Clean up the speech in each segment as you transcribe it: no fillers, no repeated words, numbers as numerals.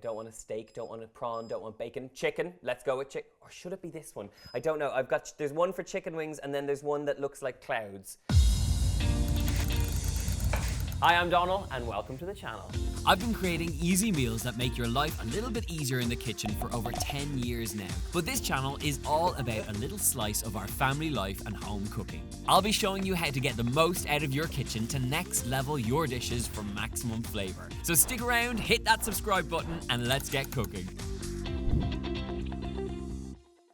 Don't want a steak, don't want a prawn, don't want bacon. Chicken, let's go with chicken. Or should it be this one? I don't know. There's one for chicken wings and then there's one that looks like clouds. Hi, I'm Donald and welcome to the channel. I've been creating easy meals that make your life a little bit easier in the kitchen for over 10 years now. But this channel is all about a little slice of our family life and home cooking. I'll be showing you how to get the most out of your kitchen to next level your dishes for maximum flavor. So stick around, hit that subscribe button, and let's get cooking.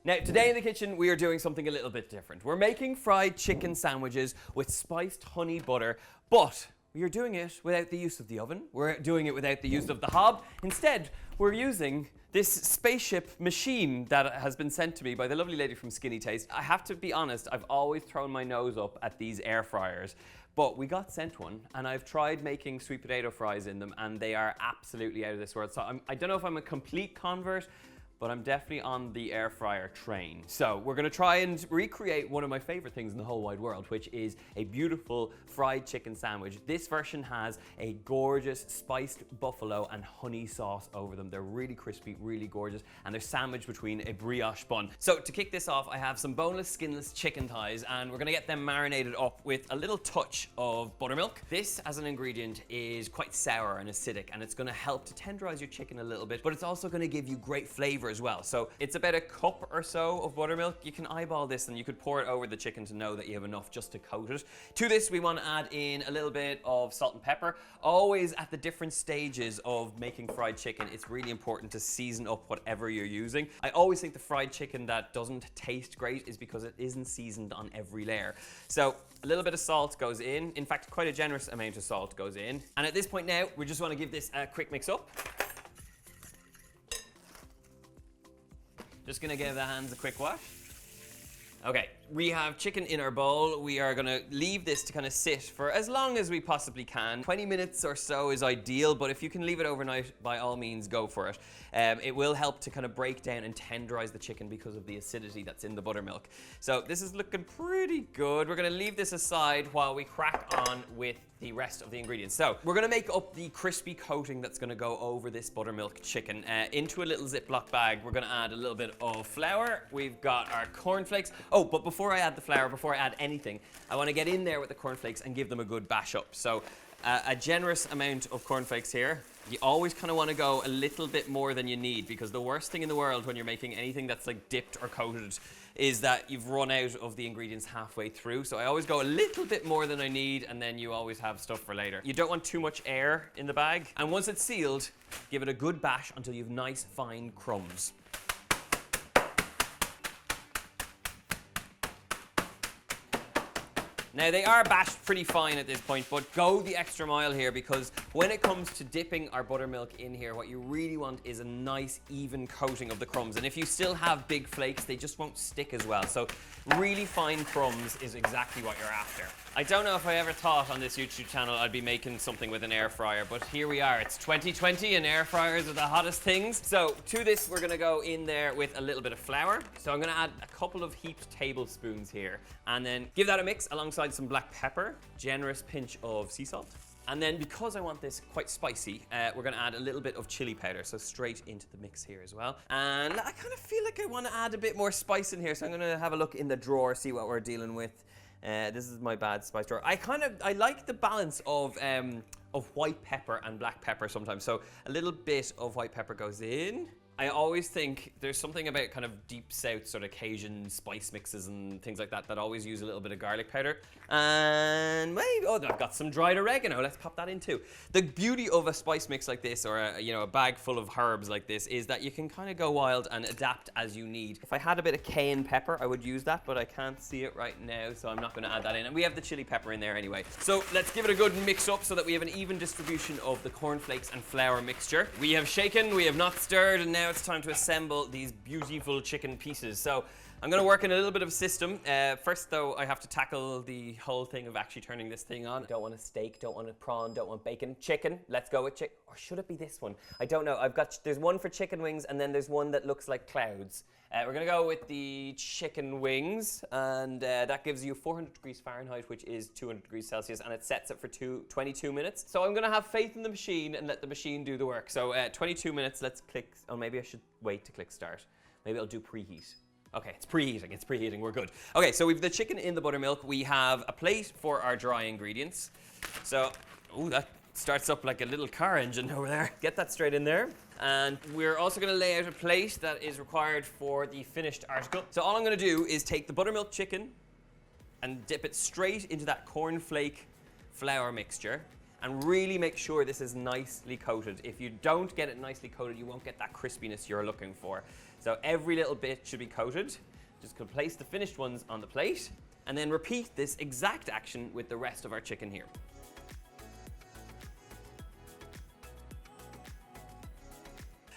Now, today in the kitchen, we are doing something a little bit different. We're making fried chicken sandwiches with spiced honey butter, but we are doing it without the use of the oven. We're doing it without the use of the hob. Instead, we're using this spaceship machine that has been sent to me by the lovely lady from Skinny Taste. I have to be honest, I've always thrown my nose up at these air fryers, but we got sent one, and I've tried making sweet potato fries in them, and they are absolutely out of this world. So I don't know if I'm a complete convert, but I'm definitely on the air fryer train. So we're gonna try and recreate one of my favorite things in the whole wide world, which is a beautiful fried chicken sandwich. This version has a gorgeous spiced buffalo and honey sauce over them. They're really crispy, really gorgeous, and they're sandwiched between a brioche bun. So to kick this off, I have some boneless, skinless chicken thighs, and we're gonna get them marinated up with a little touch of buttermilk. This, as an ingredient, is quite sour and acidic, and it's gonna help to tenderize your chicken a little bit, but it's also gonna give you great flavor as well. So it's about a cup or so of buttermilk. You can eyeball this and you could pour it over the chicken to know that you have enough just to coat it. To this, we want to add in a little bit of salt and pepper. Always at the different stages of making fried chicken, it's really important to season up whatever you're using. I always think the fried chicken that doesn't taste great is because it isn't seasoned on every layer. So a little bit of salt goes in. In fact, quite a generous amount of salt goes in. And at this point now, we just want to give this a quick mix up. Just gonna give the hands a quick wash. Okay, we have chicken in our bowl. We are gonna leave this to kind of sit for as long as we possibly can. 20 minutes or so is ideal, but if you can leave it overnight, by all means, go for it. It will help to kind of break down and tenderize the chicken because of the acidity that's in the buttermilk. So this is looking pretty good. We're gonna leave this aside while we crack on with the rest of the ingredients. So we're gonna make up the crispy coating that's gonna go over this buttermilk chicken. Into a little Ziploc bag, we're gonna add a little bit of flour. We've got our cornflakes. Oh, but before I add the flour, before I add anything, I wanna get in there with the cornflakes and give them a good bash up. So a generous amount of cornflakes here. You always kind of want to go a little bit more than you need, because the worst thing in the world when you're making anything that's like dipped or coated is that you've run out of the ingredients halfway through. So I always go a little bit more than I need, and then you always have stuff for later. You don't want too much air in the bag. And once it's sealed, give it a good bash until you have nice fine crumbs. Now, they are bashed pretty fine at this point, but go the extra mile here, because when it comes to dipping our buttermilk in here, what you really want is a nice, even coating of the crumbs. And if you still have big flakes, they just won't stick as well. So really fine crumbs is exactly what you're after. I don't know if I ever thought on this YouTube channel I'd be making something with an air fryer, but here we are. It's 2020 and air fryers are the hottest things. So to this, we're gonna go in there with a little bit of flour. So I'm gonna add a couple of heaped tablespoons here, and then give that a mix alongside some black pepper, generous pinch of sea salt. And then, because I want this quite spicy, we're gonna add a little bit of chili powder, so straight into the mix here as well. And I kind of feel like I wanna add a bit more spice in here, so I'm gonna have a look in the drawer, see what we're dealing with. This is my bad spice drawer. I like the balance of white pepper and black pepper sometimes, so a little bit of white pepper goes in. I always think there's something about kind of deep south sort of Cajun spice mixes and things like that always use a little bit of garlic powder. And maybe, oh, I've got some dried oregano. Let's pop that in too. The beauty of a spice mix like this, or a bag full of herbs like this, is that you can kind of go wild and adapt as you need. If I had a bit of cayenne pepper, I would use that, but I can't see it right now, so I'm not going to add that in. And we have the chili pepper in there anyway. So let's give it a good mix up so that we have an even distribution of the cornflakes and flour mixture. We have shaken, we have not stirred, and now it's time to assemble these beautiful chicken pieces. So I'm going to work in a little bit of a system. First, though, I have to tackle the whole thing of actually turning this thing on. Don't want a steak, don't want a prawn, don't want bacon. Chicken, let's go with chicken. Or should it be this one? I don't know. There's one for chicken wings, and then there's one that looks like clouds. We're going to go with the chicken wings, and that gives you 400 degrees Fahrenheit, which is 200 degrees Celsius, and it sets it for 22 minutes. So I'm going to have faith in the machine and let the machine do the work. So 22 minutes, let's click. Oh, maybe I should wait to click start. Maybe I'll do preheat. Okay, it's preheating, we're good. Okay, so we've the chicken in the buttermilk. We have a plate for our dry ingredients. So, ooh, that starts up like a little car engine over there. Get that straight in there. And we're also gonna lay out a plate that is required for the finished article. So all I'm gonna do is take the buttermilk chicken and dip it straight into that cornflake flour mixture and really make sure this is nicely coated. If you don't get it nicely coated, you won't get that crispiness you're looking for. So every little bit should be coated. Just gonna place the finished ones on the plate and then repeat this exact action with the rest of our chicken here.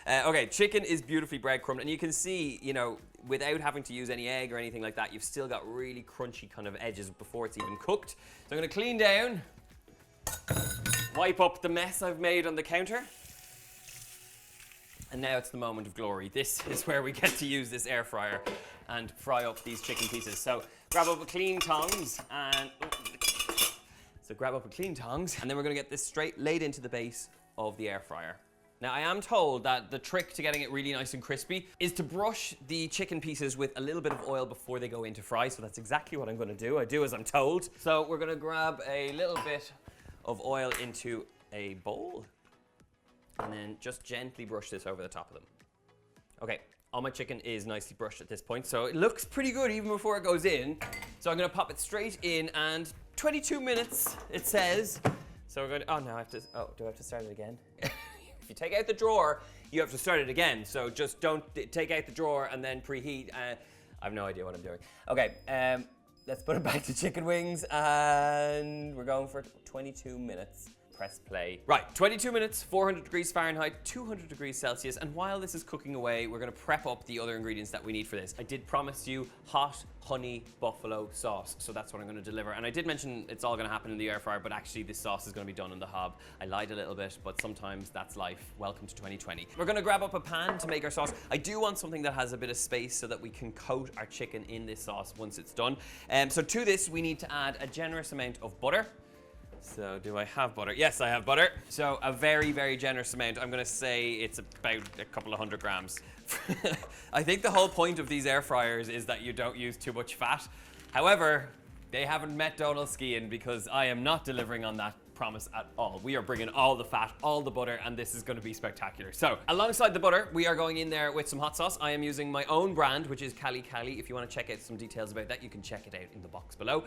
Okay, chicken is beautifully breadcrumbed, and you can see, you know, without having to use any egg or anything like that, you've still got really crunchy kind of edges before it's even cooked. So I'm gonna clean down, wipe up the mess I've made on the counter. And now it's the moment of glory. This is where we get to use this air fryer and fry up these chicken pieces. So grab up a clean tongs and then we're gonna get this straight laid into the base of the air fryer. Now I am told that the trick to getting it really nice and crispy is to brush the chicken pieces with a little bit of oil before they go into fry. So that's exactly what I'm gonna do. I do as I'm told. So we're gonna grab a little bit of oil into a bowl. And then just gently brush this over the top of them. Okay, all my chicken is nicely brushed at this point, so it looks pretty good even before it goes in. So I'm gonna pop it straight in, and 22 minutes, it says. So we're going to, oh no, do I have to start it again? If you take out the drawer, you have to start it again. So just don't take out the drawer and then preheat. I have no idea what I'm doing. Okay, let's put it back to chicken wings, and we're going for 22 minutes. Press play. Right, 22 minutes, 400 degrees Fahrenheit, 200 degrees Celsius, and while this is cooking away, we're gonna prep up the other ingredients that we need for this. I did promise you hot honey buffalo sauce, so that's what I'm gonna deliver. And I did mention it's all gonna happen in the air fryer, but actually this sauce is gonna be done on the hob. I lied a little bit, but sometimes that's life. Welcome to 2020. We're gonna grab up a pan to make our sauce. I do want something that has a bit of space so that we can coat our chicken in this sauce once it's done. So to this, we need to add a generous amount of butter. So do I have butter? Yes, I have butter. So a very, very generous amount. I'm gonna say it's about a couple of 100 grams. I think the whole point of these air fryers is that you don't use too much fat. However, they haven't met Donald Skian because I am not delivering on that promise at all. We are bringing all the fat, all the butter, and this is going to be spectacular. So alongside the butter, we are going in there with some hot sauce. I am using my own brand, which is Cali Cali. If you want to check out some details about that, you can check it out in the box below.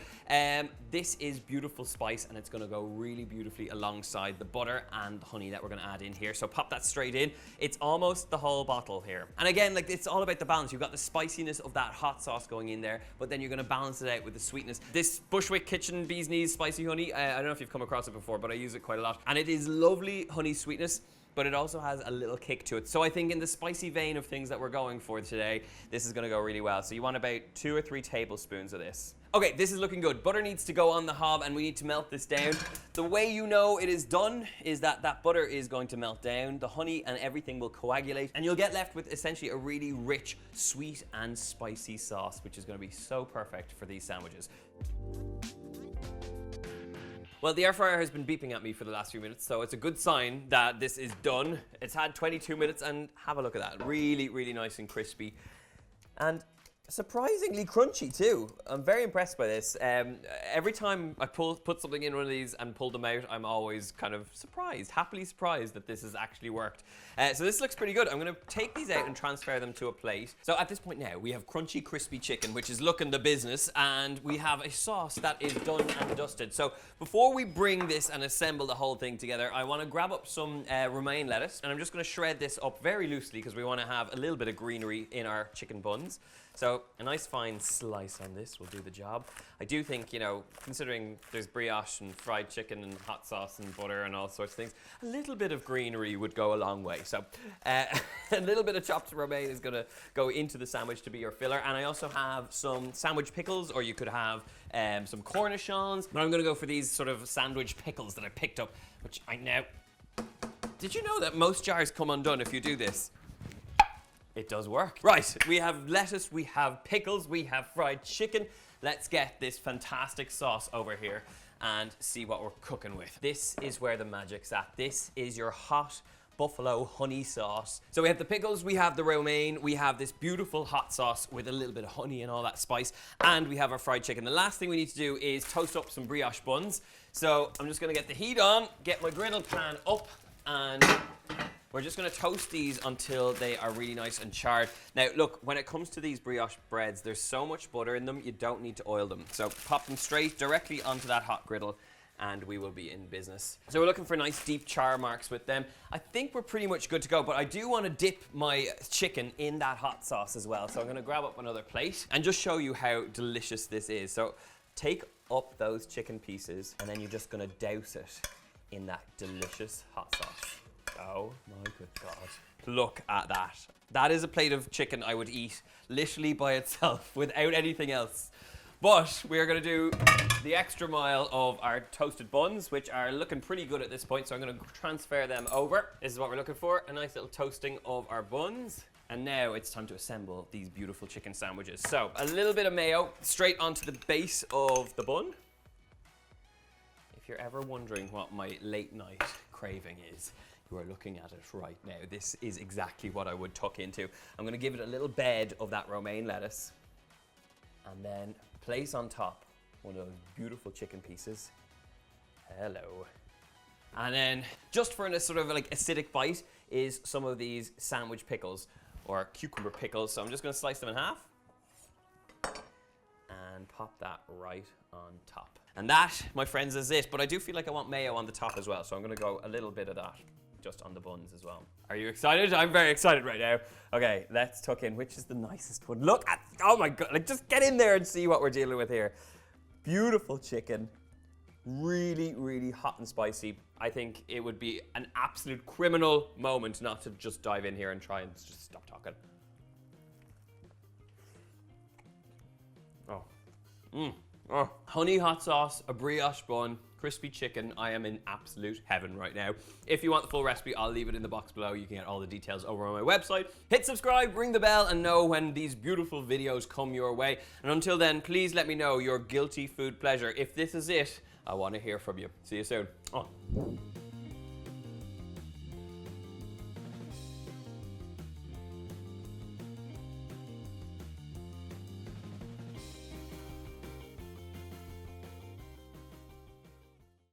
This is beautiful spice, and it's going to go really beautifully alongside the butter and the honey that we're going to add in here. So pop that straight in. It's almost the whole bottle here. And again, like, it's all about the balance. You've got the spiciness of that hot sauce going in there, but then you're going to balance it out with the sweetness. This Bushwick Kitchen Bee's Knees spicy honey, I don't know if you've come across it before, but I use it quite a lot. And it is lovely honey sweetness, but it also has a little kick to it. So I think in the spicy vein of things that we're going for today, this is gonna go really well. So you want about 2 or 3 tablespoons of this. Okay, this is looking good. Butter needs to go on the hob and we need to melt this down. The way you know it is done is that that butter is going to melt down, the honey and everything will coagulate, and you'll get left with essentially a really rich, sweet and spicy sauce, which is gonna be so perfect for these sandwiches. Well, the air fryer has been beeping at me for the last few minutes, so it's a good sign that this is done. It's had 22 minutes, and have a look at that. Really, really nice and crispy. And surprisingly crunchy too. I'm very impressed by this. Every time I put something in one of these and pull them out, I'm always kind of surprised, happily surprised that this has actually worked. So this looks pretty good. I'm gonna take these out and transfer them to a plate. So at this point now, we have crunchy, crispy chicken, which is looking the business, and we have a sauce that is done and dusted. So before we bring this and assemble the whole thing together, I wanna grab up some romaine lettuce, and I'm just gonna shred this up very loosely because we wanna have a little bit of greenery in our chicken buns. So So a nice fine slice on this will do the job. I do think, you know, considering there's brioche and fried chicken and hot sauce and butter and all sorts of things, a little bit of greenery would go a long way. So a little bit of chopped romaine is going to go into the sandwich to be your filler. And I also have some sandwich pickles, or you could have some cornichons. But I'm going to go for these sort of sandwich pickles that I picked up, which I now... Did you know that most jars come undone if you do this? It does work. Right, we have lettuce, we have pickles, we have fried chicken. Let's get this fantastic sauce over here and see what we're cooking with. This is where the magic's at. This is your hot buffalo honey sauce. So we have the pickles, we have the romaine, we have this beautiful hot sauce with a little bit of honey and all that spice, and we have our fried chicken. The last thing we need to do is toast up some brioche buns. So I'm just gonna get the heat on, get my griddle pan up, and we're just going to toast these until they are really nice and charred. Now, look, when it comes to these brioche breads, there's so much butter in them, you don't need to oil them. So pop them straight directly onto that hot griddle and we will be in business. So we're looking for nice deep char marks with them. I think we're pretty much good to go, but I do want to dip my chicken in that hot sauce as well. So I'm going to grab up another plate and just show you how delicious this is. So take up those chicken pieces and then you're just going to douse it in that delicious hot sauce. Oh my good God. Look at that. That is a plate of chicken I would eat literally by itself without anything else. But we're going to do the extra mile of our toasted buns, which are looking pretty good at this point. So I'm going to transfer them over. This is what we're looking for. A nice little toasting of our buns. And now it's time to assemble these beautiful chicken sandwiches. So a little bit of mayo straight onto the base of the bun. If you're ever wondering what my late night craving is, you are looking at it right now. This is exactly what I would tuck into. I'm going to give it a little bed of that romaine lettuce and then place on top one of those beautiful chicken pieces. Hello. And then just for a sort of like acidic bite is some of these sandwich pickles or cucumber pickles. So I'm just going to slice them in half and pop that right on top. And that, my friends, is it. But I do feel like I want mayo on the top as well. So I'm going to go a little bit of that just on the buns as well. Are you excited? I'm very excited right now. Okay, let's tuck in. Which is the nicest one? Look at, oh my God, like just get in there and see what we're dealing with here. Beautiful chicken. Really, really hot and spicy. I think it would be an absolute criminal moment not to just dive in here and try and just stop talking. Oh. Oh. Honey hot sauce, a brioche bun, crispy chicken. I am in absolute heaven right now. If you want the full recipe, I'll leave it in the box below. You can get all the details over on my website. Hit subscribe, ring the bell, and know when these beautiful videos come your way. And until then, please let me know your guilty food pleasure. If this is it, I want to hear from you. See you soon. Oh.